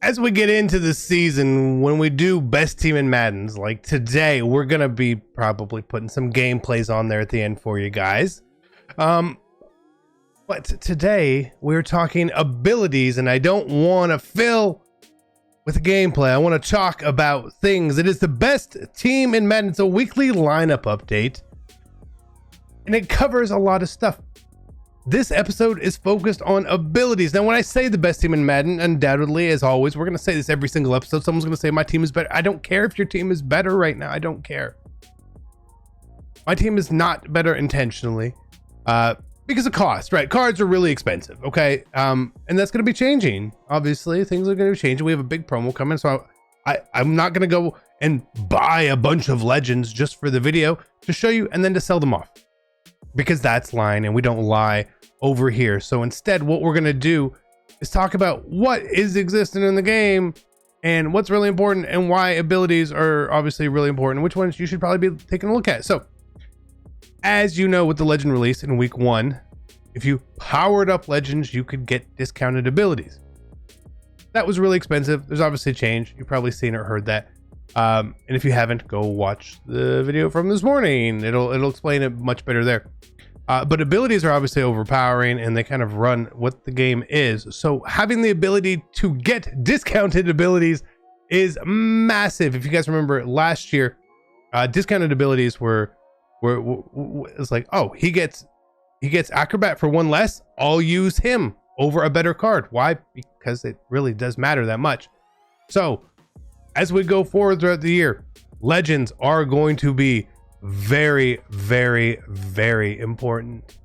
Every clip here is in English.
As we get into the season, when we do best team in Maddens, like today, we're going to be probably putting some gameplays on there at the end for you guys. But today we're talking abilities, and I don't want to fill with gameplay. I want to talk about things. It is the best team in Madden. It's a weekly lineup update, and it covers a lot of stuff. This episode is focused on abilities. Now, when I say the best team in Madden, undoubtedly, as always, we're going to say this every single episode. Someone's going to say my team is better. I don't care if your team is better right now. I don't care. My team is not better intentionally because of cost, right? Cards are really expensive, okay? And that's going to be changing. Obviously, things are going to be changing. We have a big promo coming, so I'm not going to go and buy a bunch of legends just for the video to show you and then to sell them off, because that's lying, and we don't lie over here. So instead, what we're going to do is talk about what is existing in the game and what's really important and why abilities are obviously really important, which ones you should probably be taking a look at. So as you know, with the legend release in week 1, if you powered up legends, you could get discounted abilities. That was really expensive. There's obviously a change. You've probably seen or heard that. And if you haven't, go watch the video from this morning. It'll explain it much better there. But abilities are obviously overpowering, and they kind of run what the game is. So having the ability to get discounted abilities is massive. If you guys remember last year, discounted abilities were it's like, oh, he gets acrobat for 1 less. I'll use him over a better card. Why? Because it really does matter that much. So as we go forward throughout the year, legends are going to be very, very, very important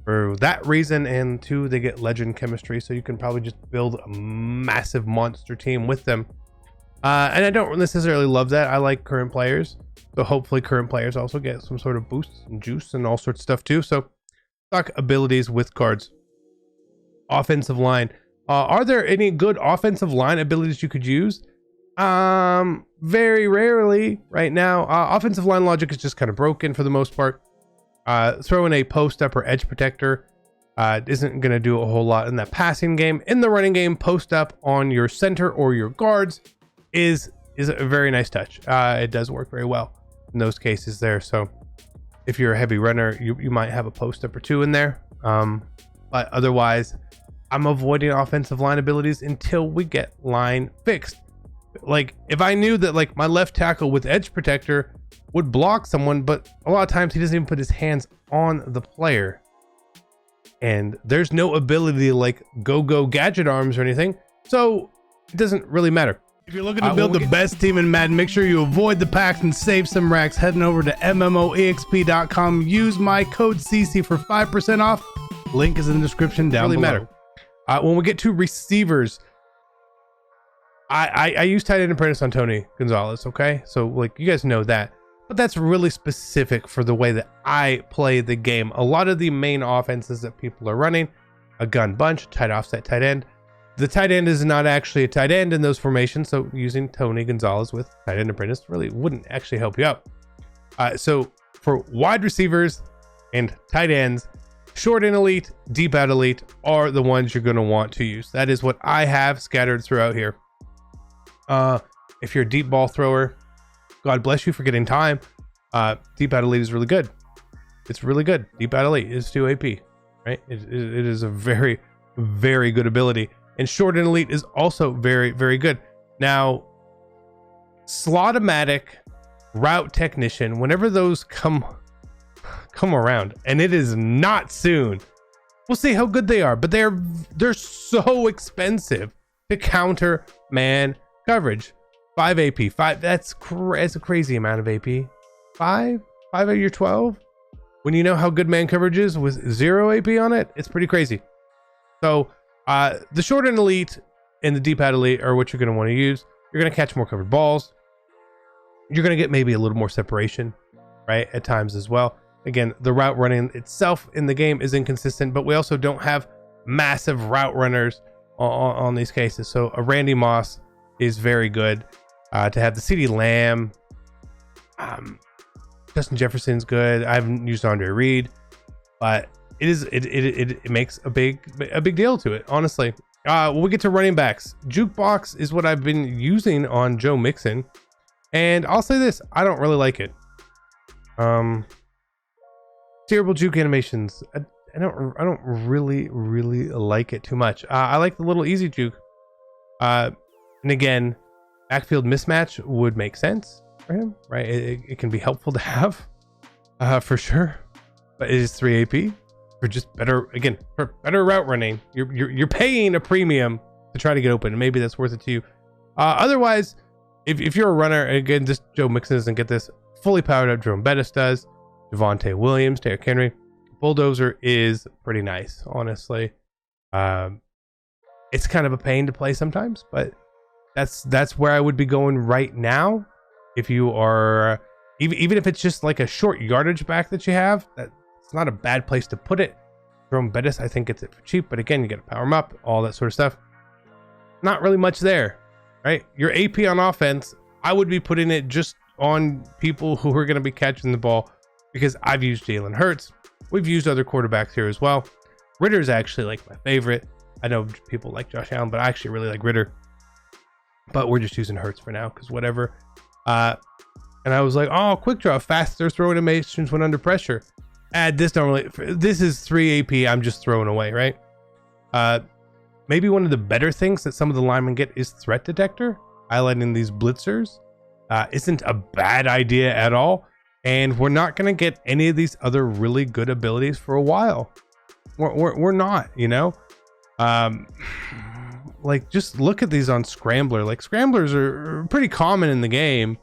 for that reason. And 2, they get legend chemistry, so you can probably just build a massive monster team with them. And I don't necessarily love that. I like current players, so hopefully current players also get some sort of boosts and juice and all sorts of stuff too. So talk abilities with cards. Offensive line. Are there any good offensive line abilities you could use? Very rarely right now. Offensive line logic is just kind of broken for the most part. Throwing a post up or edge protector isn't going to do a whole lot in that passing game. In the running game, post up on your center or your guards is a very nice touch. It does work very well in those cases there. So if you're a heavy runner, you might have a post up or 2 in there. But otherwise, I'm avoiding offensive line abilities until we get line fixed. Like if I knew that like my left tackle with edge protector would block someone, but a lot of times he doesn't even put his hands on the player, and there's no ability to like go gadget arms or anything, so it doesn't really matter. If you're looking to build the best team in Madden, make sure you avoid the packs and save some racks. Heading over to MMOEXP.com, use my code CC for 5% off. Link is in the description down below. Matter. When we get to receivers, I use tight end apprentice on Tony Gonzalez, okay? So like you guys know that, but that's really specific for the way that I play the game. A lot of the main offenses that people are running, a gun bunch, tight offset tight end. The tight end is not actually a tight end in those formations, so using Tony Gonzalez with tight end apprentice really wouldn't actually help you out. So for wide receivers and tight ends, short and elite, deep out elite are the ones you're going to want to use. That is what I have scattered throughout here. If you're a deep ball thrower, God bless you for getting time. Deep out elite is really good. It's really good. Deep out elite is 2 AP, right? It is a very, very good ability. And short and elite is also very, very good. Now, Slotomatic, route technician, whenever those come around, and it is not soon, we'll see how good they are. But they're so expensive to counter man coverage. 5 AP, 5. That's a crazy amount of AP. 5 out of your 12. When you know how good man coverage is with 0 AP on it, it's pretty crazy. So the short and elite and the deep out elite are what you're going to want to use. You're going to catch more covered balls. You're going to get maybe a little more separation, right, at times as well. Again, the route running itself in the game is inconsistent, but we also don't have massive route runners on these cases. So a Randy Moss is very good. To have the CeeDee Lamb, Justin Jefferson's good. I haven't used Andre Reed, but it makes a big deal to it, honestly. When we get to running backs, Jukebox is what I've been using on Joe Mixon. And I'll say this, I don't really like it. Steerable juke animations. I don't really like it too much. I like the little easy juke. And again, backfield mismatch would make sense for him, right? It can be helpful to have, for sure. But it is 3 AP for just better, again, for better route running. You're paying a premium to try to get open, and maybe that's worth it to you. Otherwise, if you're a runner, again, just Joe Mixon doesn't get this. Fully powered up Jerome Bettis does. Javonte Williams, Derrick Henry. Bulldozer is pretty nice, honestly. It's kind of a pain to play sometimes, but that's where I would be going right now. If you are, even if it's just like a short yardage back that you have, it's not a bad place to put it. Jerome Bettis, I think, gets it for cheap, but again, you got to power him up, all that sort of stuff. Not really much there, right? Your AP on offense, I would be putting it just on people who are going to be catching the ball, because I've used Jalen Hurts. We've used other quarterbacks here as well. Ritter's actually like my favorite. I know people like Josh Allen, but I actually really like Ritter. But we're just using Hurts for now, because whatever. And I was like, oh, quick draw, faster throwing animations when under pressure. This is 3 AP. I'm just throwing away, right? Maybe one of the better things that some of the linemen get is threat detector. Highlighting these blitzers isn't a bad idea at all. And we're not going to get any of these other really good abilities for a while. We're not, you know? Like, just look at these on Scrambler. Like, Scramblers are pretty common in the game.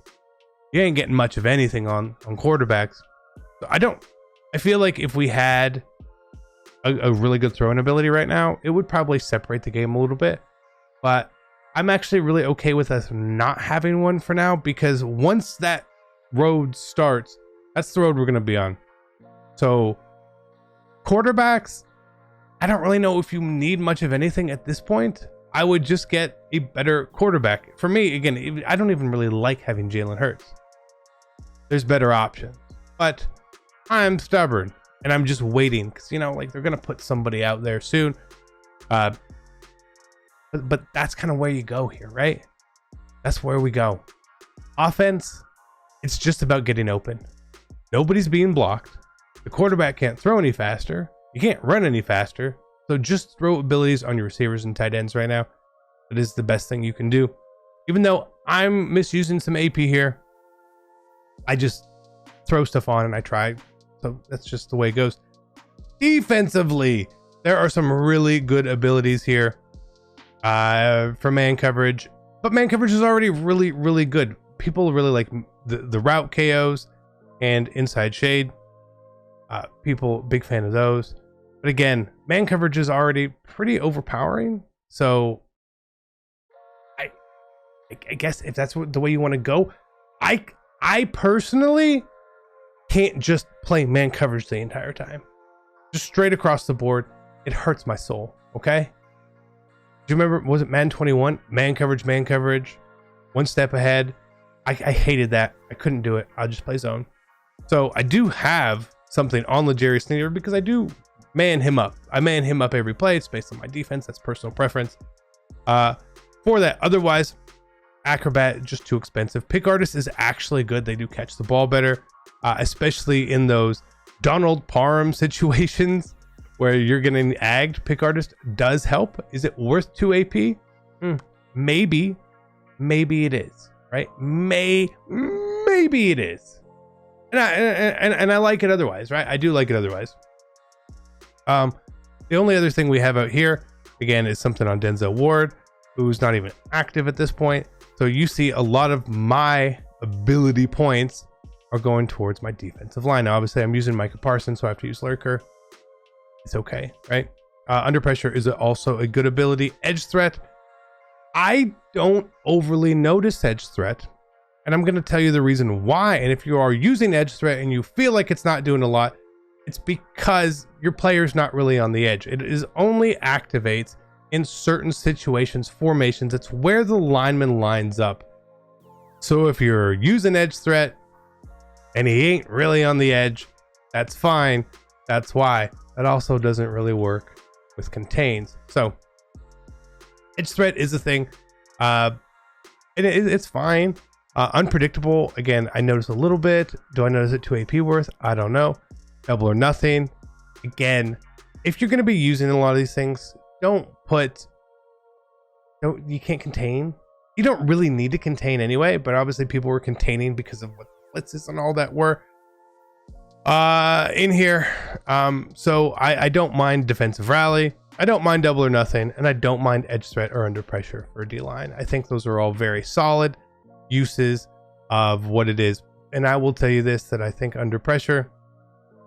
You ain't getting much of anything on quarterbacks. I feel like if we had a really good throwing ability right now, it would probably separate the game a little bit. But I'm actually really okay with us not having one for now, because once that road starts, that's the road we're going to be on. So quarterbacks, I don't really know if you need much of anything at this point. I would just get a better quarterback. For me, again, I don't even really like having Jalen Hurts. There's better options, but I'm stubborn and I'm just waiting, because, you know, like, they're going to put somebody out there soon. But that's kind of where you go here, right? That's where we go. Offense, it's just about getting open. Nobody's being blocked. The quarterback can't throw any faster. You can't run any faster. So just throw abilities on your receivers and tight ends right now. That is the best thing you can do. Even though I'm misusing some AP here, I just throw stuff on and I try. So that's just the way it goes. Defensively, there are some really good abilities here for man coverage. But man coverage is already really good. People really like the route KOs and inside shade. People, big fan of those. But again, man coverage is already pretty overpowering. So I guess if that's the way you want to go, I personally can't just play man coverage the entire time. Just straight across the board. It hurts my soul. Okay. Do you remember, was it Madden 21? Man coverage, one step ahead. I hated that. I couldn't do it. I'll just play zone. So I do have something on L'Jarius Sneed because I do man him up. I man him up every play. It's based on my defense. That's personal preference. For that, otherwise, Acrobat, just too expensive. Pick Artist is actually good. They do catch the ball better, especially in those Donald Parham situations where you're getting agged. Pick Artist does help. Is it worth 2 AP? Maybe it is, right? Maybe it is. And I like it otherwise, right? I do like it otherwise. The only other thing we have out here, again, is something on Denzel Ward, who's not even active at this point. So you see a lot of my ability points are going towards my defensive line. Now, obviously, I'm using Micah Parsons, so I have to use Lurker. It's okay, right? Under pressure is also a good ability. Edge threat, I don't overly notice edge threat, and I'm going to tell you the reason why. And if you are using edge threat and you feel like it's not doing a lot, it's because your player's not really on the edge. It is only activates in certain situations, formations. It's where the lineman lines up. So if you're using edge threat and he ain't really on the edge, that's fine. That's why. That also doesn't really work with contains. So Edge threat is a thing. And it's fine. Unpredictable. Again, I notice a little bit. Do I notice it 2 AP worth? I don't know. Double or nothing. Again, if you're going to be using a lot of these things, you can't contain. You don't really need to contain anyway, but obviously people were containing because of what blitzes and all that were in here. So I don't mind defensive rally. I don't mind double or nothing, and I don't mind edge threat or under pressure for D-line. I think those are all very solid uses of what it is. And I will tell you this, that I think under pressure,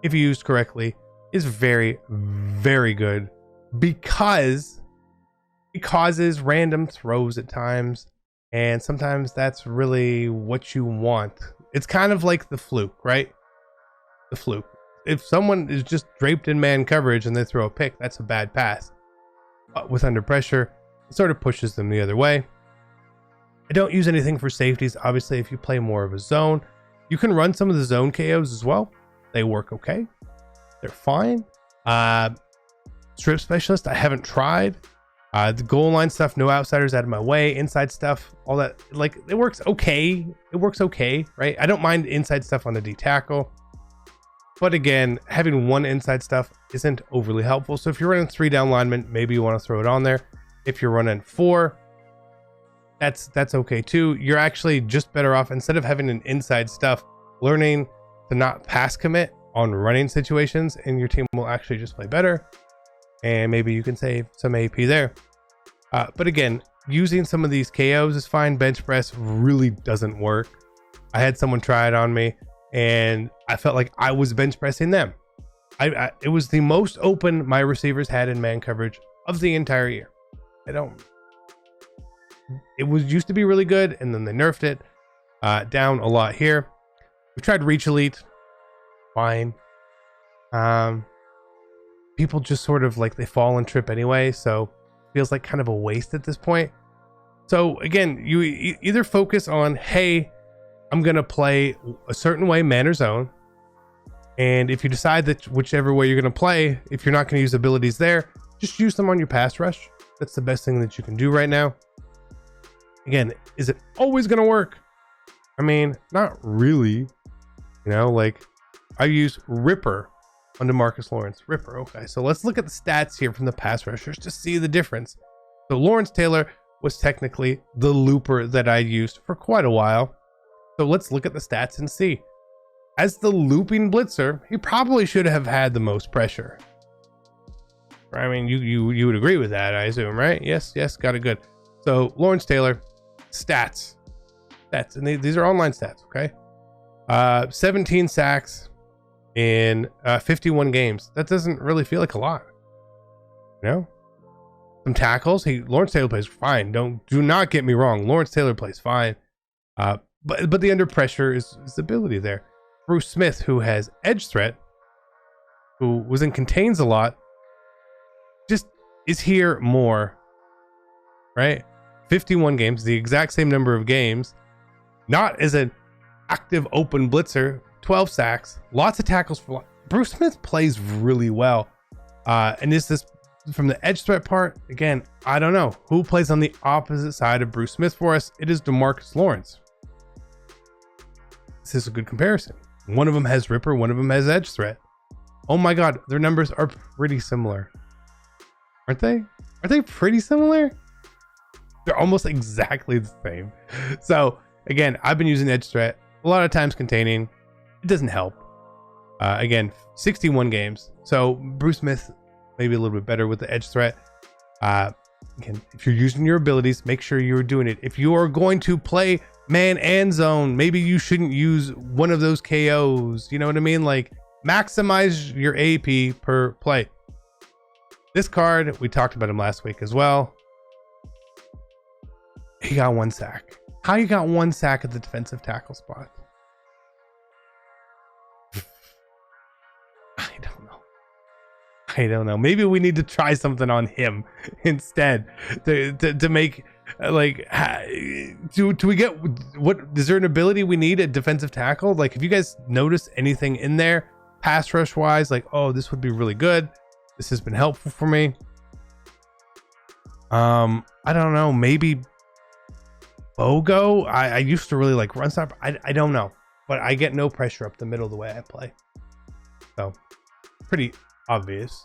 if used correctly, is very, very good because it causes random throws at times. And sometimes that's really what you want. It's kind of like the fluke, right? The fluke. If someone is just draped in man coverage and they throw a pick, that's a bad pass. But with under pressure, it sort of pushes them the other way. I don't use anything for safeties. Obviously, if you play more of a zone, you can run some of the zone KOs as well. They work okay. They're fine. Strip specialist, I haven't tried. The goal line stuff, no outsiders out of my way. Inside stuff, all that, like, it works okay. It works okay, right? I don't mind inside stuff on the D tackle. But again, having one inside stuff isn't overly helpful. So if you're running 3 down linemen, maybe you want to throw it on there. If you're running 4, that's okay too. You're actually just better off, instead of having an inside stuff, learning to not pass commit on running situations, and your team will actually just play better. And maybe you can save some AP there. But again, using some of these KOs is fine. Bench press really doesn't work. I had someone try it on me, and I felt like I was bench pressing them. It was the most open my receivers had in man coverage of the entire year. It was used to be really good, and then they nerfed it down a lot here. We tried reach elite, fine. People just sort of like, they fall and trip anyway, so it feels like kind of a waste at this point. So again, you either focus on, hey, I'm gonna play a certain way, man or zone, and if you decide that whichever way you're gonna play, if you're not gonna use abilities there, just use them on your pass rush. That's the best thing that you can do right now. Again, is it always gonna work? I mean, not really. You know, like, I use Ripper on DeMarcus Lawrence. Ripper, okay. So let's look at the stats here from the pass rushers to see the difference. So Lawrence Taylor was technically the looper that I used for quite a while. So let's look at the stats and see. As the looping blitzer, he probably should have had the most pressure. I mean, you would agree with that, I assume, right? Yes, got it good. So Lawrence Taylor, stats, and these are online stats, okay? 17 sacks in 51 games. That doesn't really feel like a lot, you know? Some tackles. Lawrence Taylor plays fine. Do not get me wrong. Lawrence Taylor plays fine. But the under pressure is the ability there. Bruce Smith, who has edge threat, who was in contains a lot, just is here more, right? 51 games, the exact same number of games, not as an active open blitzer, 12 sacks, lots of tackles for Bruce Smith plays really well. And is this from the edge threat part? Again, I don't know who plays on the opposite side of Bruce Smith for us. It is DeMarcus Lawrence. This is a good comparison. One of them has Ripper, one of them has edge threat. Oh my God, their numbers are pretty similar. Aren't they? Are they pretty similar? They're almost exactly the same. So again, I've been using edge threat a lot of times containing. It doesn't help. Again, 61 games. So Bruce Smith maybe a little bit better with the edge threat. Again, if you're using your abilities, make sure you're doing it. If you are going to play man and zone, maybe you shouldn't use one of those KOs. You know what I mean? Like, maximize your AP per play. This card, we talked about him last week as well. He got 1 sack. How you got 1 sack at the defensive tackle spot? I don't know. Maybe we need to try something on him instead to make, like, do we get, what is there an ability we need at defensive tackle? Like, if you guys notice anything in there pass rush wise, like, oh, this would be really good, this has been helpful for me, I don't know, maybe Bogo. I used to really like run stop. I don't know, but I get no pressure up the middle the way I play. So pretty obvious.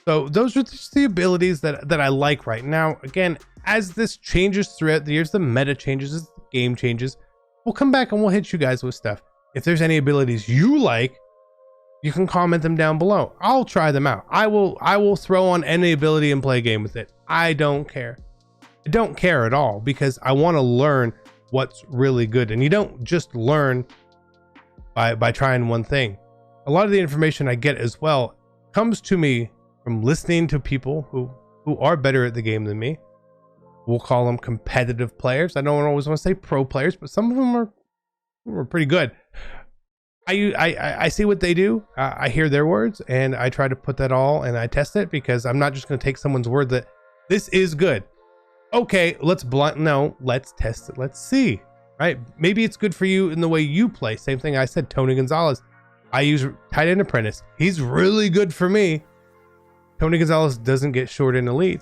So those are just the abilities that I like right now. Again, as this changes throughout the years, the meta changes, as the game changes, we'll come back and we'll hit you guys with stuff. If there's any abilities you like, you can comment them down below. I'll try them out. I will throw on any ability and play a game with it. I don't care. I don't care at all, because I want to learn what's really good. And you don't just learn by trying one thing. A lot of the information I get as well comes to me from listening to people who are better at the game than me. We'll call them competitive players. I don't always want to say pro players, but some of them are pretty good. I see what they do. I hear their words, and I try to put that all, and I test it, because I'm not just going to take someone's word that this is good. Okay, let's test it. Let's see, right? Maybe it's good for you in the way you play. Same thing I said, Tony Gonzalez. I use tight end apprentice. He's really good for me. Tony Gonzalez doesn't get short in elite,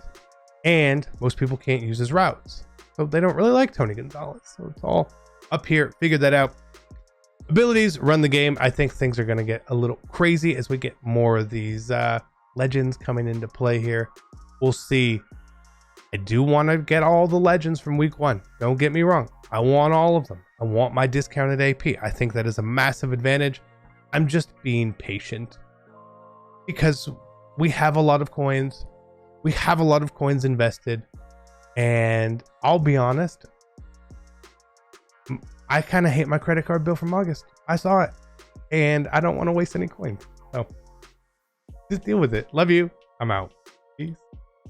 and most people can't use his routes, so they don't really like Tony Gonzalez. So it's all up here. Figure that out. Abilities run the game. I think things are going to get a little crazy as we get more of these legends coming into play here. We'll see. I do want to get all the legends from week 1. Don't get me wrong. I want all of them. I want my discounted AP. I think that is a massive advantage. I'm just being patient, because we have a lot of coins. We have a lot of coins invested, and I'll be honest, I kind of hate my credit card bill from August. I saw it, and I don't want to waste any coins. So just deal with it. Love you. I'm out.